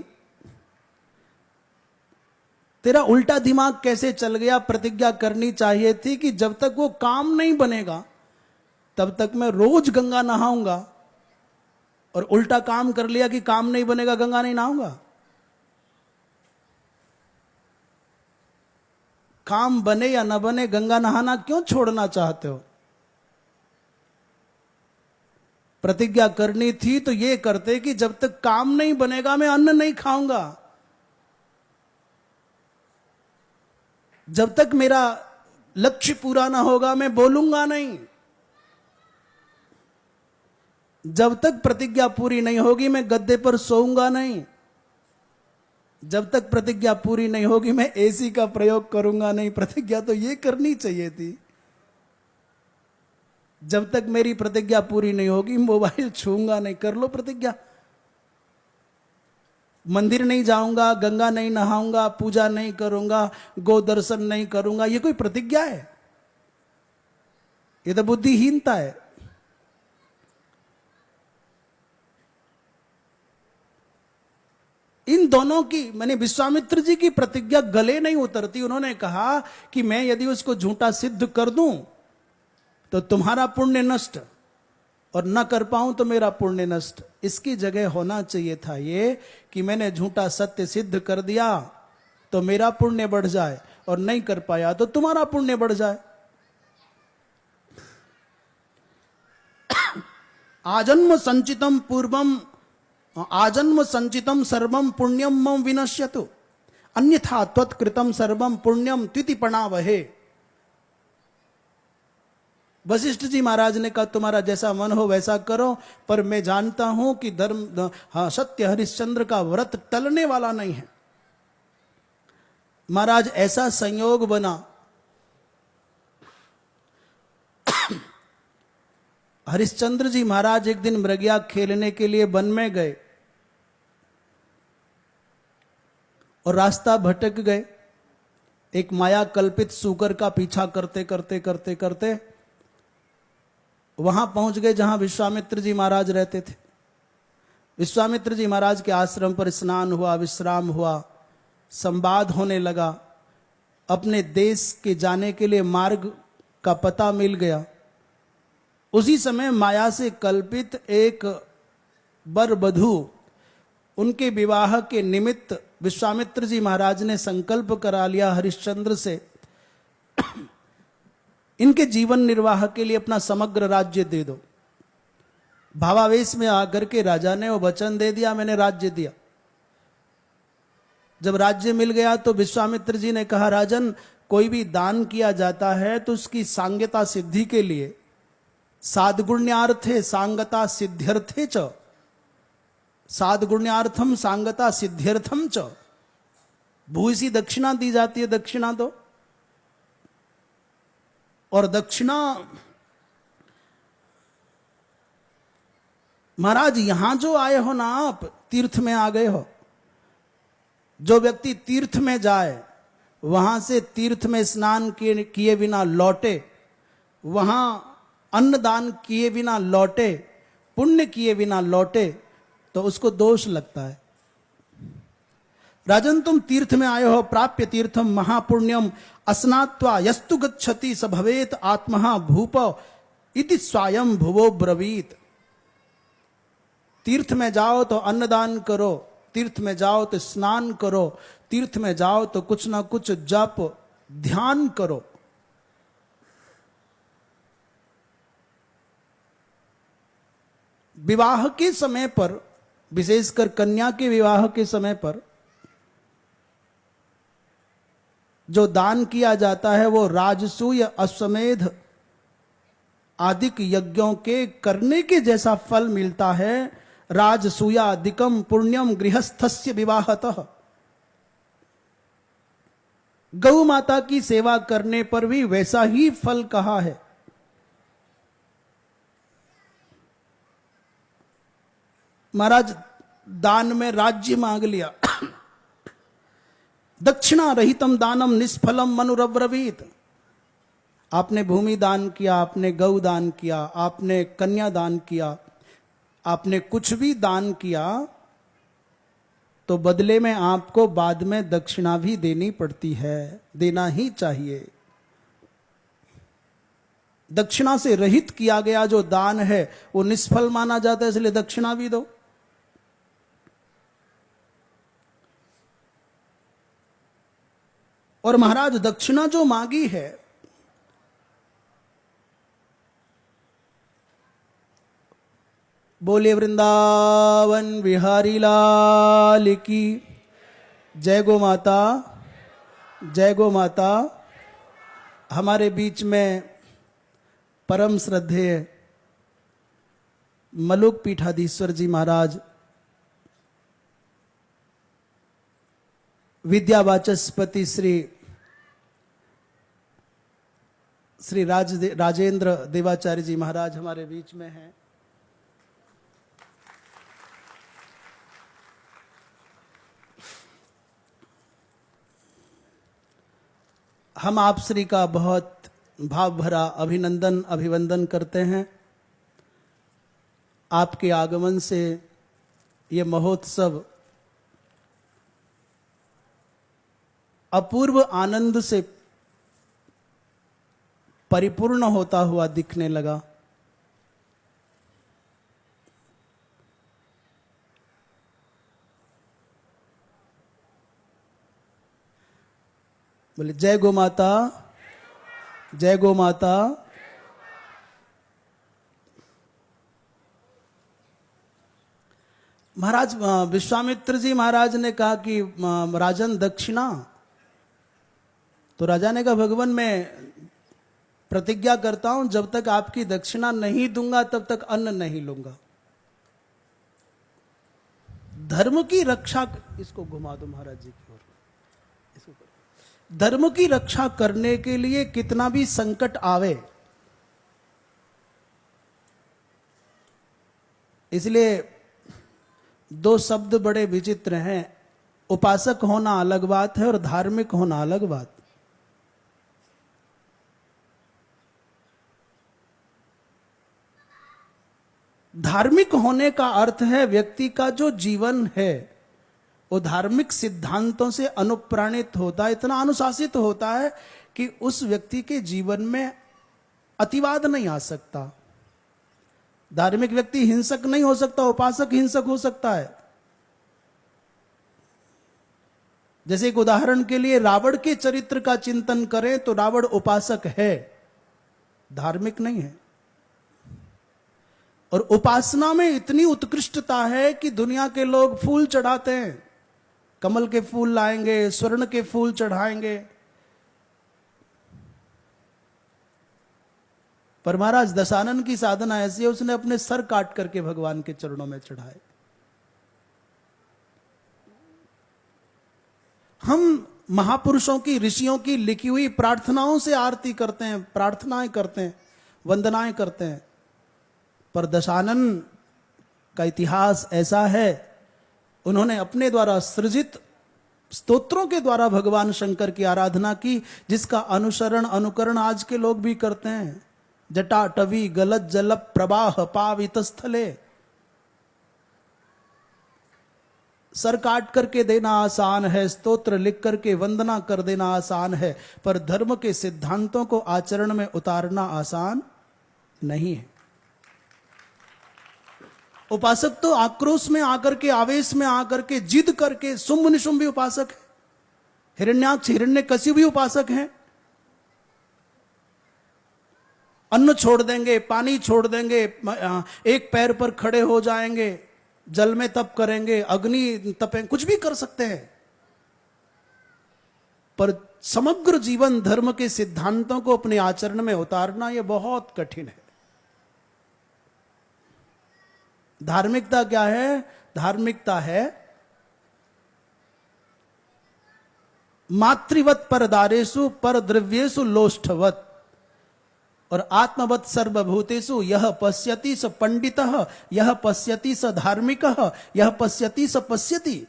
तेरा उल्टा दिमाग कैसे चल गया? प्रतिज्ञा करनी चाहिए थी कि जब तक वो काम नहीं बनेगा तब तक मैं रोज गंगा नहाऊंगा, और उल्टा काम कर लिया कि काम नहीं बनेगा गंगा नहीं नहाऊंगा। काम बने या न बने गंगा नहाना क्यों छोड़ना चाहते हो? प्रतिज्ञा करनी थी तो ये करते कि जब तक काम नहीं बनेगा मैं अन्न नहीं खाऊंगा, जब तक मेरा लक्ष्य पूरा ना होगा मैं बोलूंगा नहीं, जब तक प्रतिज्ञा पूरी नहीं होगी मैं गद्दे पर सोऊंगा नहीं, जब तक प्रतिज्ञा पूरी नहीं होगी मैं एसी का प्रयोग करूंगा नहीं। प्रतिज्ञा तो ये करनी चाहिए थी, जब तक मेरी प्रतिज्ञा पूरी नहीं होगी मोबाइल छूंगा नहीं। कर लो प्रतिज्ञा, मंदिर नहीं जाऊंगा, गंगा नहीं नहाऊंगा, पूजा नहीं करूंगा, गो दर्शन नहीं करूंगा। ये कोई प्रतिज्ञा है? ये तो बुद्धिहीनता है। इन दोनों की, मैंने विश्वामित्र जी की प्रतिज्ञा गले नहीं उतरती। उन्होंने कहा कि मैं यदि उसको झूठा सिद्ध कर दूं तो तुम्हारा पुण्य नष्ट, और न कर पाऊं तो मेरा पुण्य नष्ट। इसकी जगह होना चाहिए था ये कि मैंने झूठा सत्य सिद्ध कर दिया तो मेरा पुण्य बढ़ जाए, और नहीं कर पाया तो तुम्हारा पुण्य बढ़ जाए। आजन्म संचितम पूर्वम, आजन्म संचितम सर्वम पुण्यम मम विनश्यतु, अन्यथा त्वत्कृतम सर्वम पुण्यम त्वितिपणावहे। वशिष्ठ जी महाराज ने कहा तुम्हारा जैसा मन हो वैसा करो, पर मैं जानता हूं कि धर्म, हाँ, सत्य हरिश्चंद्र का व्रत टलने वाला नहीं है। महाराज ऐसा संयोग बना, हरिश्चंद्र जी महाराज एक दिन मृगया खेलने के लिए वन में गए और रास्ता भटक गए। एक माया कल्पित सूकर का पीछा करते करते करते करते वहां पहुंच गए जहां विश्वामित्र जी महाराज रहते थे। विश्वामित्र जी महाराज के आश्रम पर स्नान हुआ, विश्राम हुआ, संवाद होने लगा, अपने देश के जाने के लिए मार्ग का पता मिल गया। उसी समय माया से कल्पित एक वर वधू, उनके विवाह के निमित्त विश्वामित्र जी महाराज ने संकल्प करा लिया हरिश्चंद्र से, इनके जीवन निर्वाह के लिए अपना समग्र राज्य दे दो। भावावेश में आकर के राजा ने वो वचन दे दिया, मैंने राज्य दिया। जब राज्य मिल गया तो विश्वामित्र जी ने कहा, राजन, कोई भी दान किया जाता है तो उसकी सांगता सिद्धि के लिए, साधगुण्यार्थे सांगता सिद्ध्यर्थे च, साधगुण्यार्थम सांगता सिद्ध्यर्थम च, भूसी दक्षिणा दी जाती है, दक्षिणा दो। और दक्षिणा महाराज यहां जो आए हो ना, आप तीर्थ में आ गए हो। जो व्यक्ति तीर्थ में जाए, वहां से तीर्थ में स्नान किए बिना लौटे, वहां अन्नदान किए बिना लौटे, पुण्य किए बिना लौटे, तो उसको दोष लगता है। राजन, तुम तीर्थ में आए हो, प्राप्य तीर्थम महापुण्यम अस्नात्वा यस्तु गच्छति स भवेत आत्महा भूप इति स्वयं भुवो ब्रवीत। तीर्थ में जाओ तो अन्नदान करो, तीर्थ में जाओ तो स्नान करो, तीर्थ में जाओ तो कुछ ना कुछ जप ध्यान करो। विवाह के समय पर, विशेषकर कन्या के विवाह के समय पर जो दान किया जाता है वो राजसूय, अश्वमेध आदि यज्ञों के करने के जैसा फल मिलता है। राजसूयादिकम पुण्यम गृहस्थस्य विवाहतः। गौ माता की सेवा करने पर भी वैसा ही फल कहा है। महाराज दान में राज्य मांग लिया, दक्षिणा रहितम दानम निष्फलम मनुरब्रवीत। आपने भूमि दान किया, आपने गौ दान किया, आपने कन्या दान किया, आपने कुछ भी दान किया, तो बदले में आपको बाद में दक्षिणा भी देनी पड़ती है, देना ही चाहिए। दक्षिणा से रहित किया गया जो दान है वो निष्फल माना जाता है, इसलिए दक्षिणा भी दो। और महाराज दक्षिणा जो मांगी है, बोले वृंदावन बिहारी लाल की जय। गो माता, जय गो माता। हमारे बीच में परम श्रद्धेय मलुक पीठाधीश्वर जी महाराज, विद्यावाचस्पति श्री राजेंद्र देवाचार्य जी महाराज हमारे बीच में हैं। हम आप श्री का बहुत भाव भरा अभिनंदन अभिवंदन करते हैं। आपके आगमन से ये महोत्सव अपूर्व आनंद से परिपूर्ण होता हुआ दिखने लगा। बोले जय गो माता, जय गो माता। महाराज विश्वामित्र जी महाराज ने कहा कि राजन दक्षिणा, तो राजा ने कहा भगवान मैं प्रतिज्ञा करता हूं जब तक आपकी दक्षिणा नहीं दूंगा तब तक अन्न नहीं लूंगा। धर्म की रक्षा, इसको घुमा दो महाराज जी की ओर, इसको धर्म की रक्षा करने के लिए कितना भी संकट आवे, इसलिए दो शब्द बड़े विचित्र हैं, उपासक होना अलग बात है और धार्मिक होना अलग बात। धार्मिक होने का अर्थ है व्यक्ति का जो जीवन है वो धार्मिक सिद्धांतों से अनुप्राणित होता है, इतना अनुशासित होता है कि उस व्यक्ति के जीवन में अतिवाद नहीं आ सकता। धार्मिक व्यक्ति हिंसक नहीं हो सकता, उपासक हिंसक हो सकता है। जैसे एक उदाहरण के लिए रावण के चरित्र का चिंतन करें तो रावण उपासक है, धार्मिक नहीं है। और उपासना में इतनी उत्कृष्टता है कि दुनिया के लोग फूल चढ़ाते हैं, कमल के फूल लाएंगे, स्वर्ण के फूल चढ़ाएंगे, पर महाराज दशानन की साधना ऐसी है, उसने अपने सर काट करके भगवान के चरणों में चढ़ाए। हम महापुरुषों की, ऋषियों की लिखी हुई प्रार्थनाओं से आरती करते हैं, प्रार्थनाएं करते हैं, वंदनाएं करते हैं, पर दशानन का इतिहास ऐसा है, उन्होंने अपने द्वारा सृजित स्तोत्रों के द्वारा भगवान शंकर की आराधना की, जिसका अनुसरण अनुकरण आज के लोग भी करते हैं। जटाटवी गलत जल प्रवाह पावित स्थले, सर काट करके देना आसान है, स्तोत्र लिख करके वंदना कर देना आसान है, पर धर्म के सिद्धांतों को आचरण में उतारना आसान नहीं है। उपासक तो आक्रोश में आकर के, आवेश में आकर के, जिद करके, शुंभ निशुंभ भी उपासक है, हिरण्याक्ष हिरण्यकशिपु भी उपासक हैं। अन्न छोड़ देंगे, पानी छोड़ देंगे, एक पैर पर खड़े हो जाएंगे, जल में तप करेंगे, अग्नि तपें, कुछ भी कर सकते हैं, पर समग्र जीवन धर्म के सिद्धांतों को अपने आचरण में उतारना यह बहुत कठिन है। धार्मिकता क्या है? धार्मिकता है मातृवत परदारेषु पर द्रव्येषु लोष्ठवत और आत्मवत सर्वभूतेषु यह पश्यति स पंडितः, यह पश्यति स धार्मिकः, यह पश्यति स पश्यति।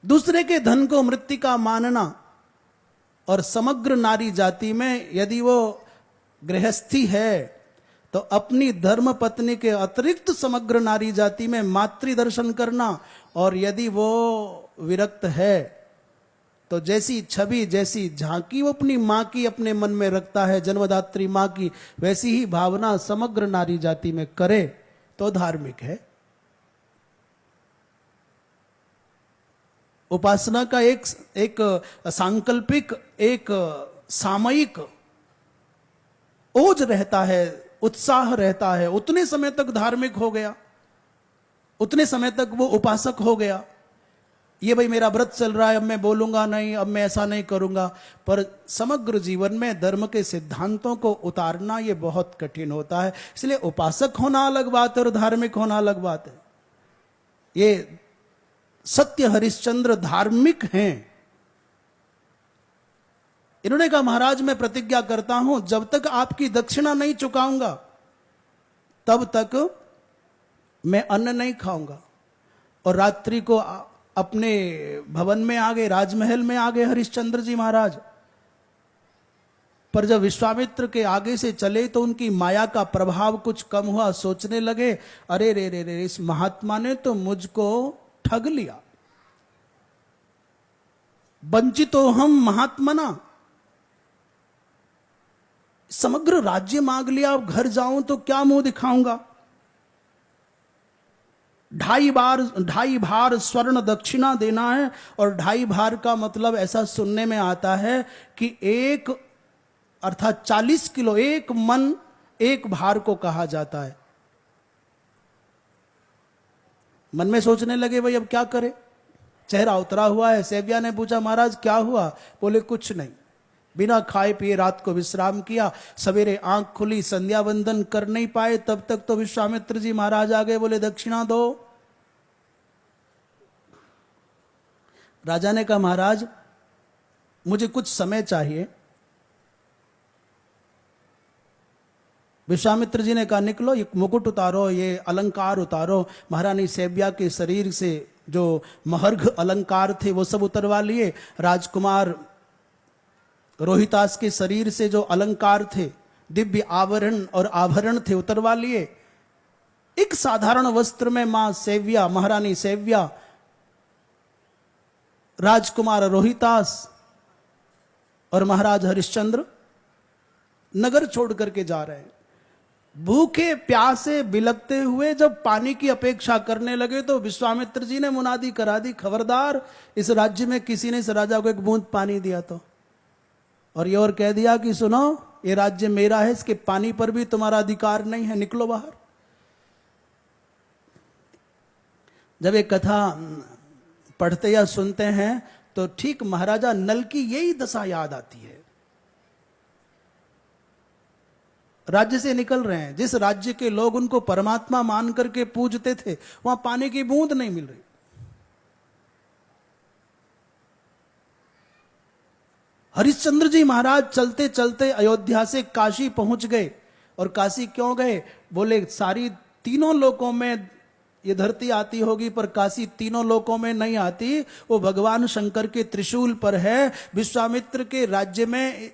दूसरे के धन को मृत्तिका मानना और समग्र नारी जाति में यदि वो गृहस्थी है तो अपनी धर्म पत्नी के अतिरिक्त समग्र नारी जाति में मातृ दर्शन करना, और यदि वो विरक्त है तो जैसी छवि, जैसी झांकी वो अपनी मां की अपने मन में रखता है, जन्मदात्री मां की, वैसी ही भावना समग्र नारी जाति में करे तो धार्मिक है। उपासना का एक सांकल्पिक, एक सामयिक ओज रहता है, उत्साह रहता है। उतने समय तक धार्मिक हो गया, उतने समय तक वो उपासक हो गया। ये भाई मेरा व्रत चल रहा है, अब मैं बोलूंगा नहीं, अब मैं ऐसा नहीं करूंगा, पर समग्र जीवन में धर्म के सिद्धांतों को उतारना ये बहुत कठिन होता है। इसलिए उपासक होना अलग बात है और धार्मिक होना अलग बात है। ये सत्य हरिश्चंद्र धार्मिक हैं। इन्होंने कहा महाराज मैं प्रतिज्ञा करता हूं जब तक आपकी दक्षिणा नहीं चुकाऊंगा तब तक मैं अन्न नहीं खाऊंगा। और रात्रि को अपने भवन में आ गए, राजमहल में आ गए हरिश्चंद्र जी महाराज। पर जब विश्वामित्र के आगे से चले तो उनकी माया का प्रभाव कुछ कम हुआ, सोचने लगे अरे रे रे रे, इस महात्मा ने तो मुझको ठग लिया, वंचितो हम महात्मना, समग्र राज्य मांग लिया, अब घर जाऊं तो क्या मुंह दिखाऊंगा। 2.5 भार स्वर्ण दक्षिणा देना है, और 2.5 भार का मतलब ऐसा सुनने में आता है कि एक अर्थात 40 किलो, एक मन एक भार को कहा जाता है। मन में सोचने लगे भाई अब क्या करें, चेहरा उतरा हुआ है। सेव्या ने पूछा महाराज क्या हुआ? बोले कुछ नहीं, बिना खाए पिए रात को विश्राम किया, सवेरे आंख खुली, संध्या वंदन कर नहीं पाए, तब तक तो विश्वामित्र जी महाराज आ गए, बोले दक्षिणा दो। राजा ने कहा महाराज मुझे कुछ समय चाहिए। विश्वामित्र जी ने कहा निकलो, ये मुकुट उतारो, ये अलंकार उतारो। महारानी सैव्या के शरीर से जो महर्घ अलंकार थे वो सब उतरवा लिए। राजकुमार रोहितास के शरीर से जो अलंकार थे, दिव्य आवरण और आभरण थे, उतरवा लिए। एक साधारण वस्त्र में मां सैव्या, महारानी सैव्या, राजकुमार रोहितास और महाराज हरिश्चंद्र नगर छोड़ करके जा रहे हैं। भूखे प्यासे बिलखते हुए जब पानी की अपेक्षा करने लगे तो विश्वामित्र जी ने मुनादी करा दी, खबरदार इस राज्य में किसी ने इस राजा को एक बूंद पानी दिया तो, और ये और कह दिया कि सुनो ये राज्य मेरा है, इसके पानी पर भी तुम्हारा अधिकार नहीं है, निकलो बाहर। जब ये कथा पढ़ते या सुनते हैं तो ठीक महाराजा नल की यही दशा याद आती है। राज्य से निकल रहे हैं, जिस राज्य के लोग उनको परमात्मा मान करके पूजते थे वहां पानी की बूंद नहीं मिल रही। हरिश्चंद्र जी महाराज चलते चलते अयोध्या से काशी पहुंच गए। और काशी क्यों गए? बोले सारी तीनों लोकों में ये धरती आती होगी पर काशी तीनों लोकों में नहीं आती, वो भगवान शंकर के त्रिशूल पर है। विश्वामित्र के राज्य में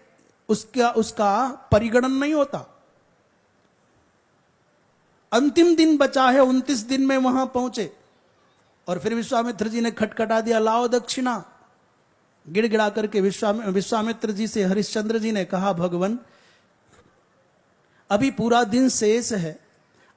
उसका परिगणन नहीं होता। अंतिम दिन बचा है, 29 दिन में वहां पहुंचे और फिर विश्वामित्र जी ने खटखटा दिया, लाओ दक्षिणा। गिड़गिड़ा करके विश्वामित्र जी से हरिश्चंद्र जी ने कहा, भगवान अभी पूरा दिन शेष है,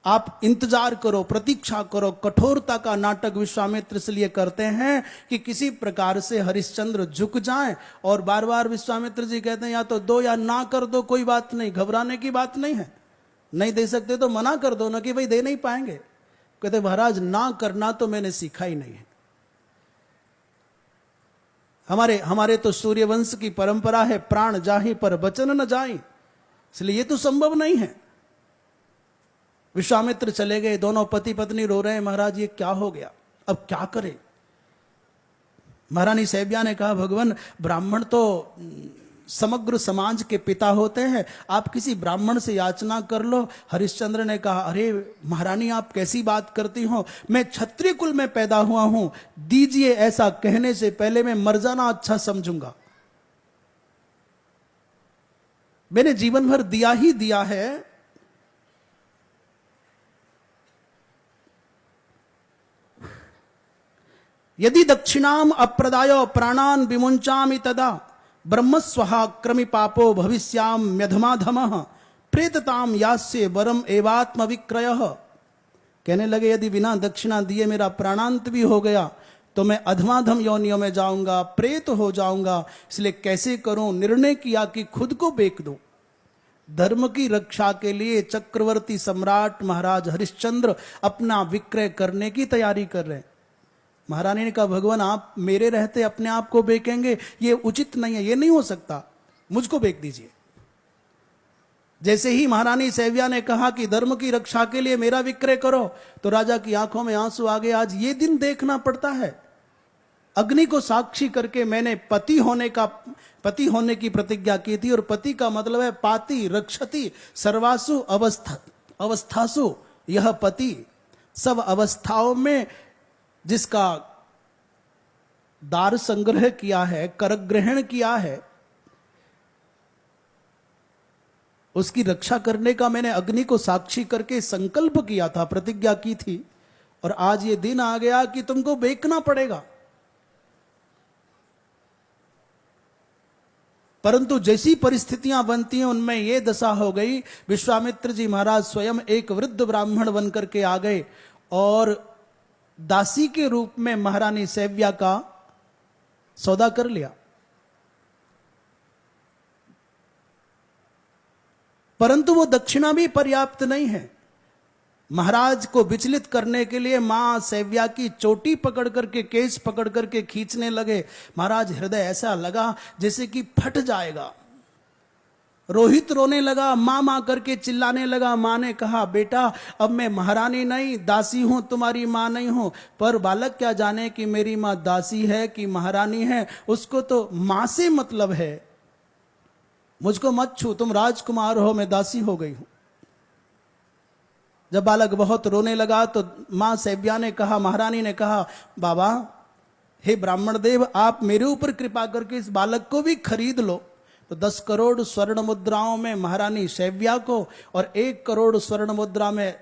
आप इंतजार करो, प्रतीक्षा करो। कठोरता का नाटक विश्वामित्र इसलिए करते हैं कि किसी प्रकार से हरिश्चंद्र झुक जाएं। और बार बार विश्वामित्र जी कहते हैं या तो दो या ना कर दो, कोई बात नहीं, घबराने की बात नहीं है। नहीं दे सकते तो मना कर दो ना कि भाई दे नहीं पाएंगे। कहते महाराज ना करना तो मैंने सीखा ही नहीं है। हमारे तो सूर्यवंश की परंपरा है, प्राण जाहि पर वचन न जाई, इसलिए ये तो संभव नहीं है। विश्वामित्र चले गए, दोनों पति पत्नी रो रहे हैं, महाराज ये क्या हो गया, अब क्या करें। महारानी सैव्या ने कहा, भगवान ब्राह्मण तो समग्र समाज के पिता होते हैं, आप किसी ब्राह्मण से याचना कर लो। हरिश्चंद्र ने कहा, अरे महारानी आप कैसी बात करती हो, मैं क्षत्रिय कुल में पैदा हुआ हूं, दीजिए। ऐसा कहने से पहले मैं मर जाना अच्छा समझूंगा। मैंने जीवन भर दिया ही दिया है। यदि दक्षिणाम अप्रदाय प्राणान विमुंचामि तदा ब्रह्मस्वहा क्रमि पापो भविष्याम म्यधमाधमः प्रेतताम यास्य वरम एवात्म विक्रयः। कहने लगे यदि बिना दक्षिणा दिए मेरा प्राणांत भी हो गया तो मैं अधमाधम योनियों में जाऊंगा, प्रेत हो जाऊंगा। इसलिए कैसे करूं? निर्णय किया कि खुद को बेच दूं। धर्म की रक्षा के लिए चक्रवर्ती सम्राट महाराज हरिश्चंद्र अपना विक्रय करने की तैयारी कर रहे हैं। महारानी ने कहा, भगवान आप मेरे रहते अपने आप को बेचेंगे, ये उचित नहीं है, ये नहीं हो सकता, मुझको बेच दीजिए। जैसे ही महारानी सैव्या ने कहा कि धर्म की रक्षा के लिए मेरा विक्रय करो, तो राजा की आंखों में आंसू आ गए। आज ये दिन देखना पड़ता है। अग्नि को साक्षी करके मैंने पति होने की प्रतिज्ञा की थी, और पति का मतलब है पाति रक्षति सर्वासु अवस्थासु। यह पति सब अवस्थाओं में जिसका दार संग्रह किया है, कर ग्रहण किया है, उसकी रक्षा करने का मैंने अग्नि को साक्षी करके संकल्प किया था, प्रतिज्ञा की थी। और आज ये दिन आ गया कि तुमको बेचना पड़ेगा। परंतु जैसी परिस्थितियां बनती हैं उनमें यह दशा हो गई। विश्वामित्र जी महाराज स्वयं एक वृद्ध ब्राह्मण बनकर के आ गए और दासी के रूप में महारानी सैव्या का सौदा कर लिया। परंतु वो दक्षिणा भी पर्याप्त नहीं है। महाराज को विचलित करने के लिए मां सैव्या की चोटी पकड़ करके, केस पकड़ करके खींचने लगे। महाराज हृदय ऐसा लगा जैसे कि फट जाएगा। रोहित रोने लगा, माँ माँ करके चिल्लाने लगा। माँ ने कहा, बेटा अब मैं महारानी नहीं दासी हूं, तुम्हारी माँ नहीं हूं। पर बालक क्या जाने कि मेरी माँ दासी है कि महारानी है, उसको तो माँ से मतलब है। मुझको मत छू, तुम राजकुमार हो, मैं दासी हो गई हूं। जब बालक बहुत रोने लगा तो मां सैव्या ने कहा, महारानी ने कहा, बाबा हे ब्राह्मण देव, आप मेरे ऊपर कृपा करके इस बालक को भी खरीद लो। तो 10 करोड़ स्वर्ण मुद्राओं में महारानी सैव्या को और 1 करोड़ स्वर्ण मुद्रा में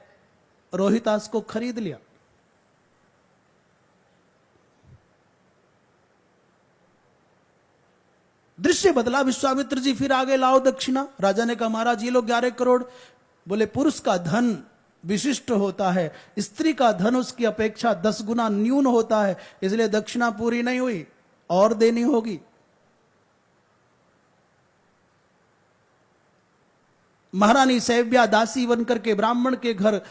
रोहितास को खरीद लिया। दृश्य बदला। विश्वामित्र जी फिर आगे लाओ दक्षिणा। राजा ने कहा, महाराज ये लो 11 करोड़। बोले, पुरुष का धन विशिष्ट होता है, स्त्री का धन उसकी अपेक्षा 10 गुना न्यून होता है, इसलिए दक्षिणा पूरी नहीं हुई, और देनी होगी। महारानी सैव्या दासी बनकर के ब्राह्मण के घर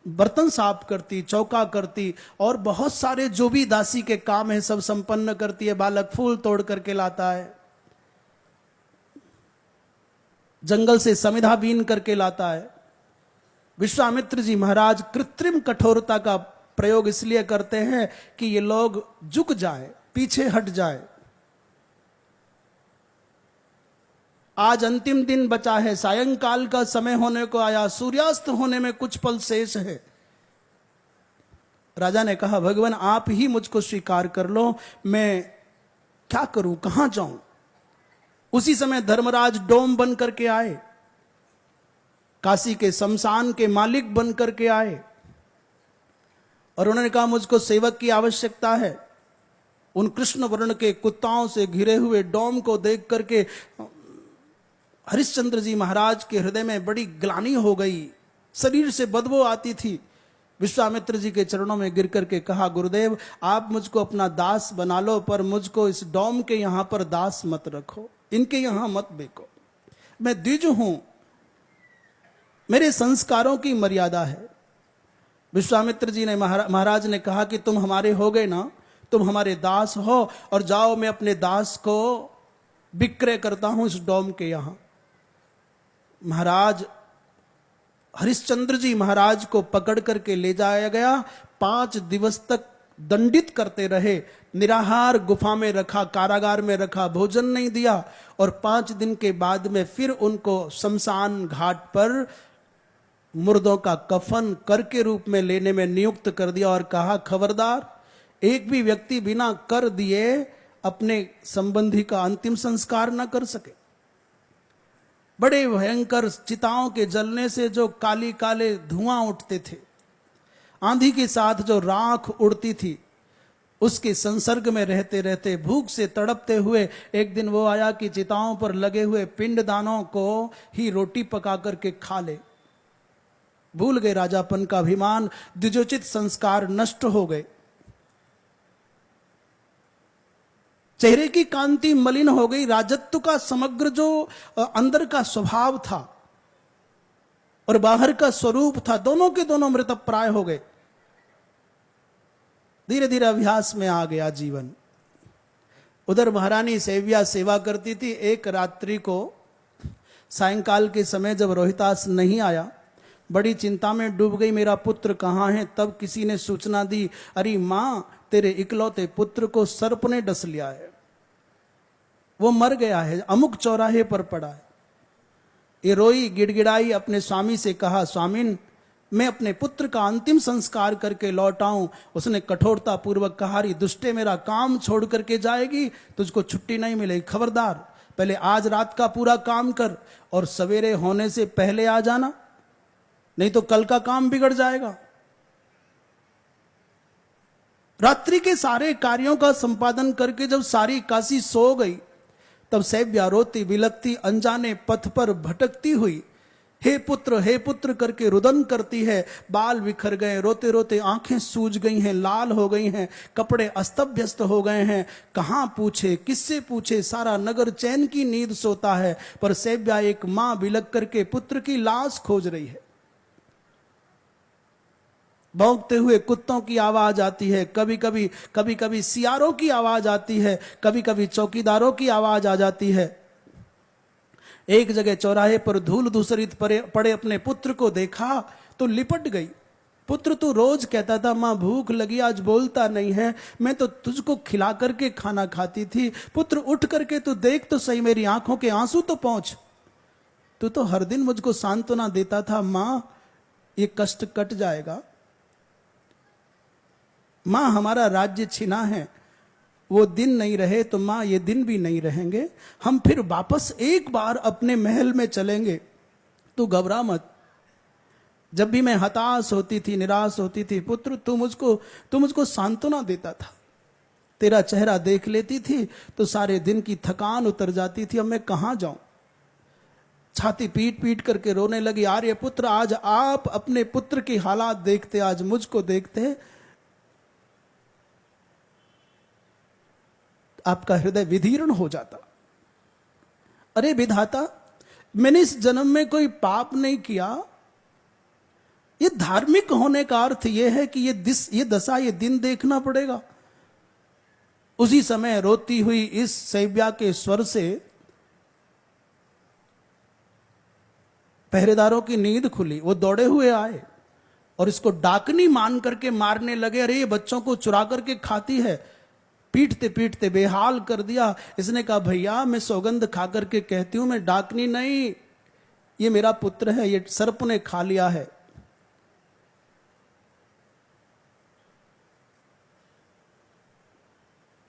बर्तन साफ करती, चौका करती और बहुत सारे जो भी दासी के काम है सब संपन्न करती है। बालक फूल तोड़ करके लाता है, जंगल से समिधा बीन करके लाता है। विश्वामित्र जी महाराज कृत्रिम कठोरता का प्रयोग इसलिए करते हैं कि ये लोग झुक जाए, पीछे हट जाए। आज अंतिम दिन बचा है, सायंकाल का समय होने को आया, सूर्यास्त होने में कुछ पल शेष है। राजा ने कहा, भगवान आप ही मुझको स्वीकार कर लो, मैं क्या करूं, कहां जाऊं। उसी समय धर्मराज डोम बन करके आए, काशी के शमशान के मालिक बन करके आए और उन्होंने कहा, मुझको सेवक की आवश्यकता है। उन कृष्ण वर्ण के कुत्ताओं से घिरे हुए डोम को देख करके हरिश्चंद्र जी महाराज के हृदय में बड़ी ग्लानि हो गई, शरीर से बदबू आती थी। विश्वामित्र जी के चरणों में गिर करके कहा, गुरुदेव आप मुझको अपना दास बना लो, पर मुझको इस डोम के यहां पर दास मत रखो, इनके यहां मत बेको। मैं द्विज हूं, मेरे संस्कारों की मर्यादा है। विश्वामित्र जी ने महाराज ने कहा कि तुम हमारे हो गए ना, तुम हमारे दास हो और जाओ, मैं अपने दास को विक्रय करता हूं इस डोम के यहां। महाराज हरिश्चंद्र जी महाराज को पकड़ करके ले जाया गया। 5 दिवस तक दंडित करते रहे, निराहार गुफा में रखा, कारागार में रखा, भोजन नहीं दिया। और 5 दिन के बाद में फिर उनको शमशान घाट पर मुर्दों का कफन कर के रूप में लेने में नियुक्त कर दिया और कहा, खबरदार एक भी व्यक्ति बिना कर दिए अपने संबंधी का अंतिम संस्कार न कर सके। बड़े भयंकर चिताओं के जलने से जो काली काले धुआं उठते थे, आंधी के साथ जो राख उड़ती थी, उसके संसर्ग में रहते रहते भूख से तड़पते हुए एक दिन वो आया कि चिताओं पर लगे हुए पिंडदानों को ही रोटी पका करके खा ले। भूल गए राजापन का अभिमान, द्विजोचित संस्कार नष्ट हो गए। चेहरे की कांति मलिन हो गई। राजत्व का समग्र जो अंदर का स्वभाव था और बाहर का स्वरूप था, दोनों के दोनों मृतप्राय हो गए। धीरे धीरे अभ्यास में आ गया जीवन। उधर महारानी सैव्या सेवा करती थी। एक रात्रि को सायंकाल के समय जब रोहितास नहीं आया, बड़ी चिंता में डूब गई, मेरा पुत्र कहाँ है। तब किसी ने सूचना दी, अरे मां तेरे इकलौते पुत्र को सर्प ने डस लिया है, वो मर गया है, अमुक चौराहे पर पड़ा है। ये रोई गिड़गिड़ाई, अपने स्वामी से कहा, स्वामिन मैं अपने पुत्र का अंतिम संस्कार करके लौट आऊं। उसने कठोरता पूर्वक कहा, री दुष्टे मेरा काम छोड़ करके जाएगी, तुझको छुट्टी नहीं मिलेगी। खबरदार पहले आज रात का पूरा काम कर और सवेरे होने से पहले आ जाना, नहीं तो कल का काम बिगड़ जाएगा। रात्रि के सारे कार्यों का संपादन करके जब सारी काशी सो गई, तब सैव्या रोती बिलखती अनजाने पथ पर भटकती हुई हे पुत्र करके रुदन करती है। बाल बिखर गए, रोते रोते आंखें सूज गई हैं, लाल हो गई हैं, कपड़े अस्त व्यस्त हो गए हैं। कहां पूछे, किससे पूछे, सारा नगर चैन की नींद सोता है, पर सैव्या एक मां बिलख करके पुत्र की लाश खोज रही है। भौंकते हुए कुत्तों की आवाज आती है, कभी कभी सियारों की आवाज आती है, कभी कभी चौकीदारों की आवाज आ जाती है। एक जगह चौराहे पर धूल धूसरित पड़े अपने पुत्र को देखा तो लिपट गई। पुत्र तो रोज कहता था मां भूख लगी, आज बोलता नहीं है, मैं तो तुझको खिला करके खाना खाती थी। पुत्र उठ करके तू देख तो सही, मेरी आंखों के आंसू तो पहुंच। तू तो हर दिन मुझको सांत्वना देता था, मां ये कष्ट कट जाएगा, मां हमारा राज्य छिना है, वो दिन नहीं रहे तो मां ये दिन भी नहीं रहेंगे, हम फिर वापस एक बार अपने महल में चलेंगे, तू घबरा मत। जब भी मैं हताश होती थी, निराश होती थी, पुत्र तू मुझको सांत्वना देता था, तेरा चेहरा देख लेती थी तो सारे दिन की थकान उतर जाती थी। अब मैं कहां जाऊं? छाती पीट पीट करके रोने लगी। आर्य पुत्र, आज आप अपने पुत्र की हालात देखते, आज मुझको देखते, आपका हृदय विदीर्ण हो जाता। अरे विधाता, मैंने इस जन्म में कोई पाप नहीं किया। ये धार्मिक होने का अर्थ यह है कि ये दशा, ये दिन देखना पड़ेगा। उसी समय रोती हुई इस सैव्या के स्वर से पहरेदारों की नींद खुली। वो दौड़े हुए आए और इसको डाकनी मान करके मारने लगे। अरे ये बच्चों को चुरा करके खाती है। पीटते पीटते बेहाल कर दिया। इसने कहा भैया मैं सौगंध खा करके कहती हूं, मैं डाकनी नहीं, ये मेरा पुत्र है, ये सर्प ने खा लिया है।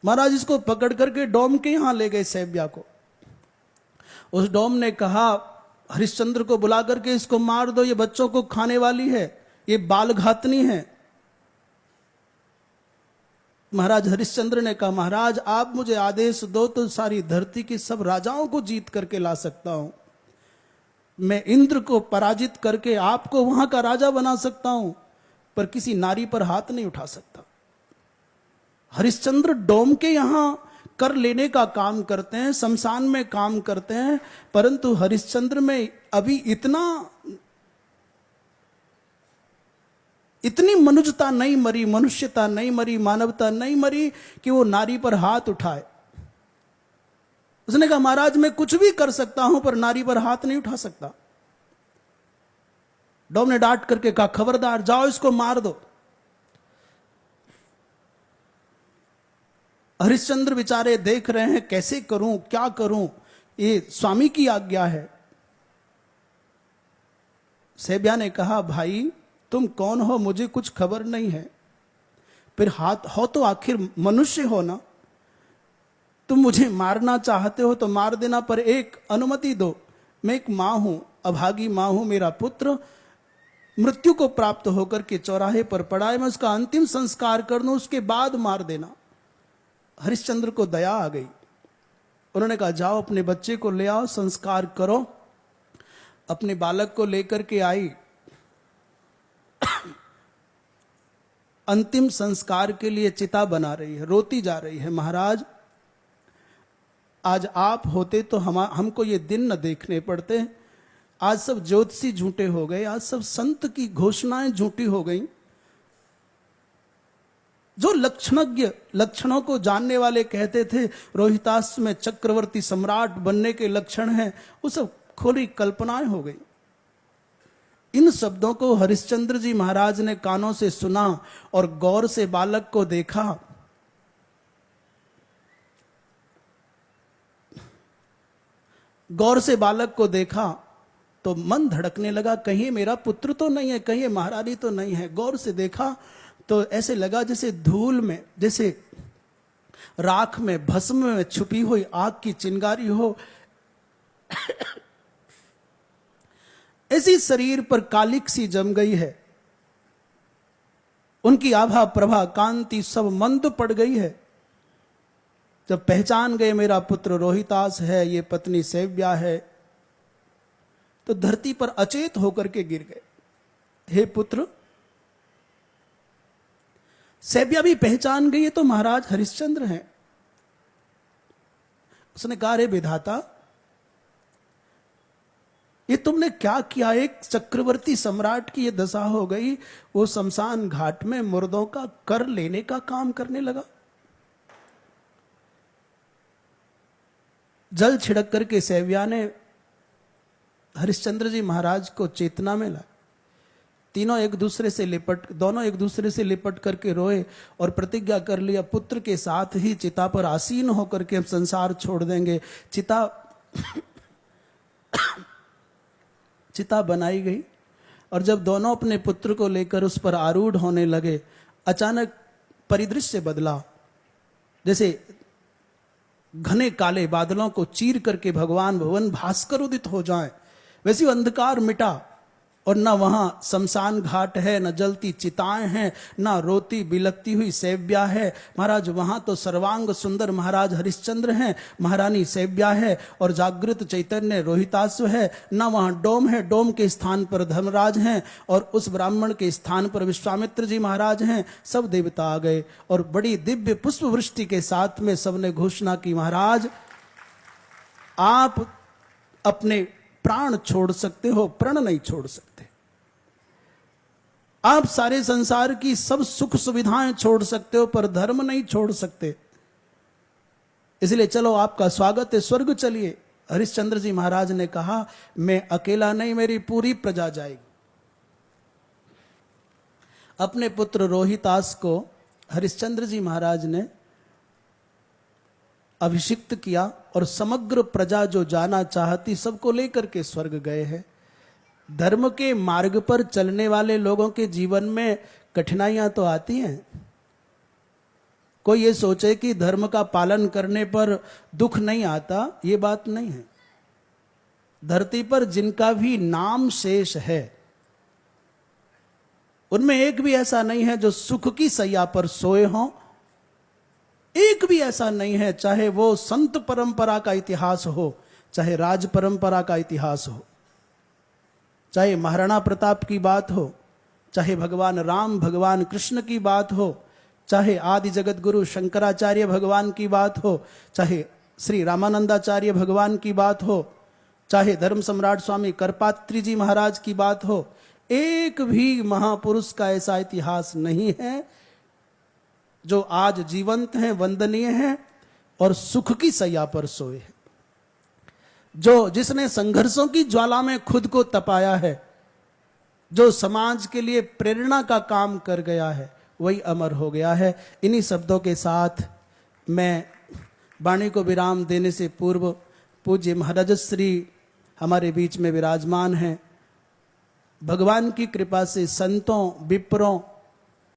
महाराज इसको पकड़ करके डोम के यहां ले गए सैव्या को। उस डोम ने कहा हरिश्चंद्र को बुला करके इसको मार दो, ये बच्चों को खाने वाली है, ये बाल घातनी है। महाराज हरिश्चंद्र ने कहा महाराज आप मुझे आदेश दो तो सारी धरती की सब राजाओं को जीत करके ला सकता हूं, मैं इंद्र को पराजित करके आपको वहां का राजा बना सकता हूं, पर किसी नारी पर हाथ नहीं उठा सकता। हरिश्चंद्र डोम के यहां कर लेने का काम करते हैं, शमशान में काम करते हैं, परंतु हरिश्चंद्र में अभी इतनी मनुष्यता नहीं मरी, मनुष्यता नहीं मरी, मानवता नहीं मरी कि वो नारी पर हाथ उठाए। उसने कहा महाराज मैं कुछ भी कर सकता हूं पर नारी पर हाथ नहीं उठा सकता। डोम ने डांट करके कहा खबरदार, जाओ इसको मार दो। हरिश्चंद्र बेचारे देख रहे हैं कैसे करूं, क्या करूं, ये स्वामी की आज्ञा है। सैव्या ने कहा भाई तुम कौन हो, मुझे कुछ खबर नहीं है, फिर हाथ हो तो आखिर मनुष्य हो ना, तुम मुझे मारना चाहते हो तो मार देना, पर एक अनुमति दो, मैं एक मां हूं, अभागी मां हूं, मेरा पुत्र मृत्यु को प्राप्त होकर के चौराहे पर पड़ा है, मैं उसका अंतिम संस्कार कर दूं, उसके बाद मार देना। हरिश्चंद्र को दया आ गई। उन्होंने कहा जाओ अपने बच्चे को ले आओ, संस्कार करो। अपने बालक को लेकर के आई। अंतिम संस्कार के लिए चिता बना रही है, रोती जा रही है, महाराज आज आप होते तो हमको ये दिन न देखने पड़ते। आज सब ज्योतिषी झूठे हो गए, आज सब संत की घोषणाएं झूठी हो गई। जो लक्षणज्ञ, लक्षणों को जानने वाले कहते थे रोहितास में चक्रवर्ती सम्राट बनने के लक्षण हैं, वो सब खोरी कल्पनाएं हो गई। इन शब्दों को हरिश्चंद्र जी महाराज ने कानों से सुना और गौर से बालक को देखा। गौर से बालक को देखा तो मन धड़कने लगा, कहीं मेरा पुत्र तो नहीं है, कहीं महारानी तो नहीं है। गौर से देखा तो ऐसे लगा जैसे धूल में, जैसे राख में, भस्म में छुपी हुई आग की चिंगारी हो। ऐसी शरीर पर कालिक सी जम गई है, उनकी आभा प्रभा कांति सब मंद पड़ गई है। जब पहचान गए मेरा पुत्र रोहितास है, ये पत्नी सैव्या है, तो धरती पर अचेत होकर के गिर गए। हे पुत्र, सैव्या भी पहचान गई है तो महाराज हरिश्चंद्र हैं। उसने कहा रे विधाता, ये तुमने क्या किया? एक चक्रवर्ती सम्राट की ये दशा हो गई, वो शमशान घाट में मुर्दों का कर लेने का काम करने लगा। जल छिड़क करके सैव्या ने हरिश्चंद्र जी महाराज को चेतना में लाए। दोनों एक दूसरे से लिपट करके रोए और प्रतिज्ञा कर लिया, पुत्र के साथ ही चिता पर आसीन होकर के हम संसार छोड़ देंगे। चिता बनाई गई और जब दोनों अपने पुत्र को लेकर उस पर आरूढ़ होने लगे, अचानक परिदृश्य बदला। जैसे घने काले बादलों को चीर करके भगवान भवन भास्कर उदित हो जाए, वैसे अंधकार मिटा और न वहां शमशान घाट है, न जलती चिताएं हैं, न रोती बिलकती हुई सेव्या है। महाराज वहां तो सर्वांग सुंदर महाराज हरिश्चंद्र हैं, महारानी सेव्या है और जागृत चैतन्य रोहिताश्व है। न वहां डोम है, डोम के स्थान पर धर्मराज हैं और उस ब्राह्मण के स्थान पर विश्वामित्र जी महाराज हैं। सब देवता आ गए और बड़ी दिव्य पुष्प वृष्टि के साथ में सबने घोषणा की, महाराज आप अपने प्राण छोड़ सकते हो, प्रण नहीं छोड़ सकते। आप सारे संसार की सब सुख सुविधाएं छोड़ सकते हो पर धर्म नहीं छोड़ सकते, इसलिए चलो आपका स्वागत है, स्वर्ग चलिए। हरिश्चंद्र जी महाराज ने कहा, मैं अकेला नहीं, मेरी पूरी प्रजा जाएगी। अपने पुत्र रोहितास को हरिश्चंद्र जी महाराज ने अभिषिक्त किया और समग्र प्रजा जो जाना चाहती सबको लेकर के स्वर्ग गए हैं। धर्म के मार्ग पर चलने वाले लोगों के जीवन में कठिनाइयां तो आती हैं। कोई ये सोचे कि धर्म का पालन करने पर दुख नहीं आता, ये बात नहीं है। धरती पर जिनका भी नाम शेष है उनमें एक भी ऐसा नहीं है जो सुख की सैया पर सोए हों। एक भी ऐसा नहीं है, चाहे वो संत परंपरा का इतिहास हो, चाहे राज परंपरा का इतिहास हो, चाहे महाराणा प्रताप की बात हो, चाहे भगवान राम भगवान कृष्ण की बात हो, चाहे आदि जगत गुरु शंकराचार्य भगवान की बात हो, चाहे श्री रामानंदाचार्य भगवान की बात हो, चाहे धर्म सम्राट स्वामी करपात्री जी महाराज की बात हो, एक भी महापुरुष का ऐसा इतिहास नहीं है जो आज जीवंत हैं, वंदनीय हैं और सुख की सैया पर सोए हैं। जिसने संघर्षों की ज्वाला में खुद को तपाया है, जो समाज के लिए प्रेरणा का काम कर गया है, वही अमर हो गया है। इन्हीं शब्दों के साथ मैं वाणी को विराम देने से पूर्व पूज्य महाराज श्री हमारे बीच में विराजमान हैं। भगवान की कृपा से संतों, विप्रों